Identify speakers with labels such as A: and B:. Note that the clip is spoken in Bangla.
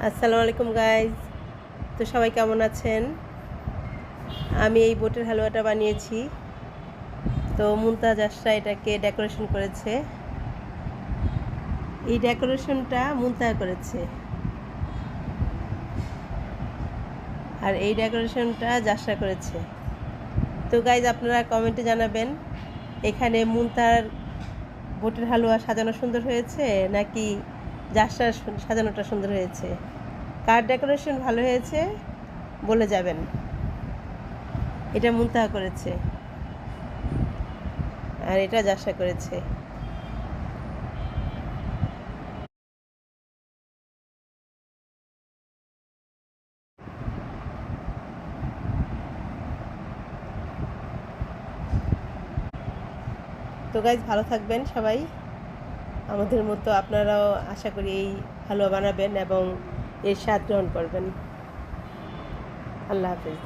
A: আসসালামু আলাইকুম গাইজ। তো সবাই কেমন আছেন? আমি এই বোটের হালুয়াটা বানিয়েছি। তো মুমতাজ আশরা এটাকে ডেকোরেশন করেছে। এই ডেকোরেশনটা মুমতাজ করেছে, আর এই ডেকোরেশনটা জাসরা করেছে। তো গাইজ আপনারা কমেন্টে জানাবেন এখানে মুমতার বোটের হালুয়া সাজানো সুন্দর হয়েছে নাকি জাসরার সাজানোটা সুন্দর হয়েছে। কার ডেকোরেশন ভালো হয়েছে বলে যাবেন। এটা মুমতাজ করেছে আর এটা জাসরা করেছে। তো গাইজ ভালো থাকবেন সবাই। আমাদের মতো আপনারাও আশা করি এই হালুয়া বানাবেন এবং এর স্বাদ গ্রহণ করবেন। আল্লাহ হাফেজ।